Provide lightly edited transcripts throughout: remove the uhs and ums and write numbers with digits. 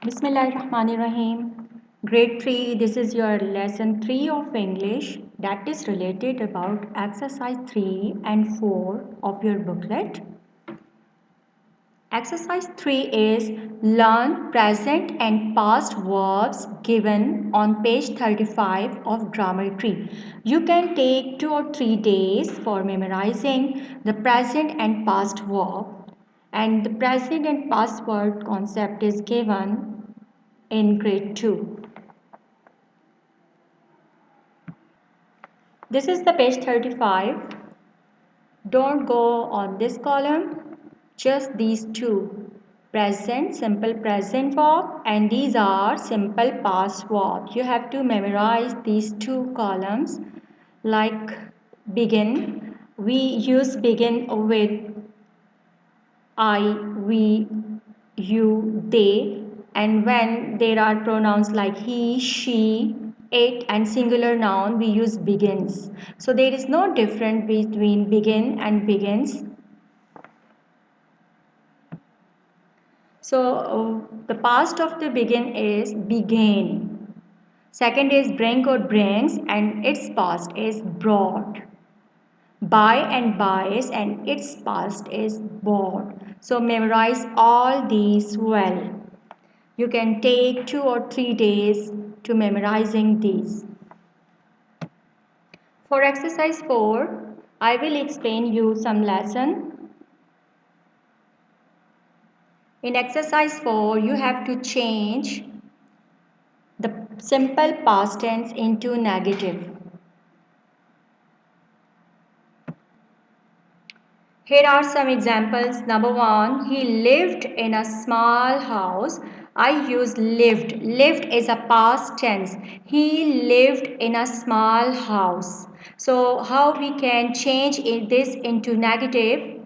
Bismillahirrahmanirrahim. Grade 3, this is your lesson 3 of English that is related about exercise 3 and 4 of your booklet. Exercise 3 is learn present and past verbs given on page 35 of Grammar Tree. You can take 2 or 3 days for memorizing the present and past verb, and the present and past verb concept is given in grade 2. This is the page 35. Don't go on this column, just these two. Present, simple present verb, and these are simple past verb. You have to memorize these two columns like begin. We use begin with I, we, you, they, and when there are pronouns like he, she, it, and singular noun, we use begins. So there is no difference between begin and begins. So the past of the begin is began. Second is bring or brings, and its past is brought. Buy and buys, and its past is bought. So memorize all these well. You can take 2 or 3 days to memorizing these. For exercise 4, I will explain you some lesson. In exercise 4, you have to change the simple past tense into negative. Here are some examples. Number 1, he lived in a small house. I use lived. Lived is a past tense. He lived in a small house. So how we can change this into negative?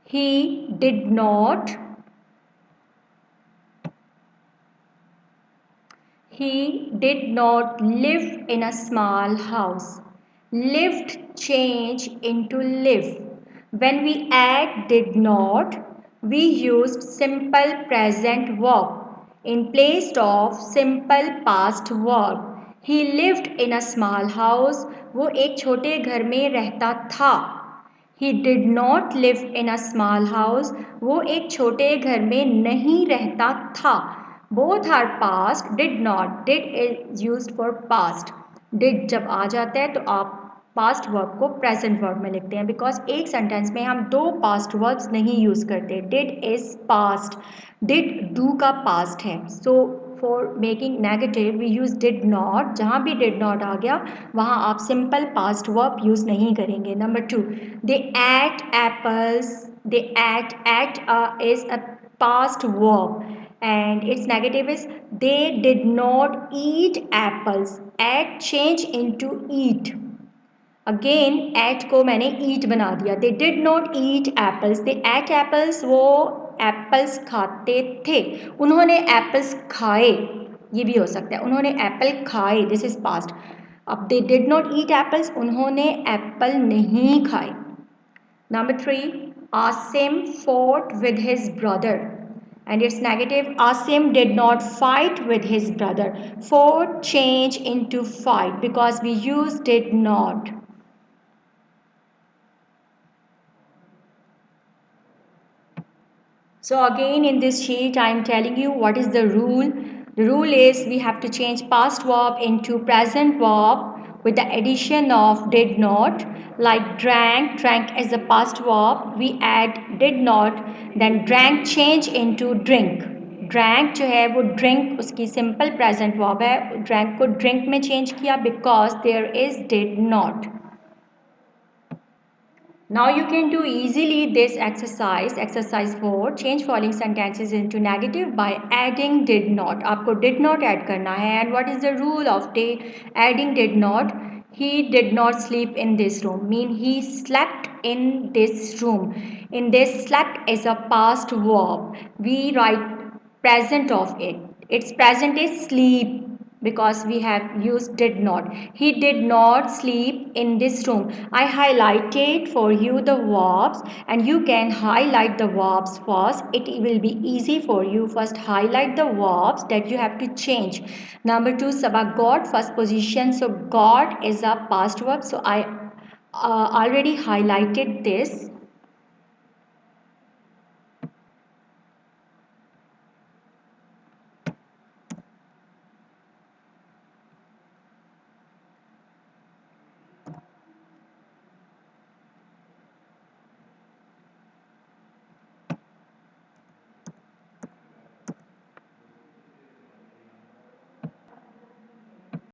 He did not. He did not live in a small house. Lived change into live. When we add did not, we used simple present verb in place of simple past verb. He lived in a small house. वो एक छोटे घर में रहता था. He did not live in a small house. वो एक छोटे घर में नहीं रहता था. Both are past. Did not. Did is used for past. Did जब आ जाता है तो आप पास्ट वर्ब को प्रेजेंट वर्ब में लिखते हैं बिकॉज एक सेंटेंस में हम दो पास्ट वर्ब्स नहीं यूज़ करते. Did is past. Did do का पास्ट है. So for making negative we use did not. जहाँ भी डिड नॉट आ गया वहाँ आप सिंपल पास्ट वर्ब यूज़ नहीं करेंगे. Number 2, they ate apples. They ate is a past verb and its negative is they did not eat apples. At change into eat. Again ate को मैंने eat बना दिया. They did not eat apples. They ate apples. वो apples खाते थे. उन्होंने apples खाए. ये भी हो सकता है उन्होंने एप्पल खाए. This is past. अब they did not eat apples. उन्होंने एप्पल नहीं खाए. Number 3, Asim fought with his brother. And its negative, Asim did not fight with his brother. Fought change into fight because we use did not. So again in this sheet I am telling you what is the rule. The rule is we have to change past verb into present verb with the addition of did not. Like drank, drank is a past verb. We add did not, then drank change into drink. Drank जो है वो drink उसकी simple present verb है. Drank को drink में change किया because there is did not. Now you can do easily this exercise. Exercise 4, change following sentences into negative by adding did not. आपको did not add करना है. And what is the rule of adding did not? He did not sleep in this room. Mean he slept in this room. In this, slept is a past verb. We write present of it. Its present is sleep. because we have used did not. He did not sleep in this room. I highlighted for you the verbs, and you can highlight the verbs first. It will be easy for you. First highlight the verbs that you have to change. Number 2, Sabah got first position. So got is a past verb. So I already highlighted this.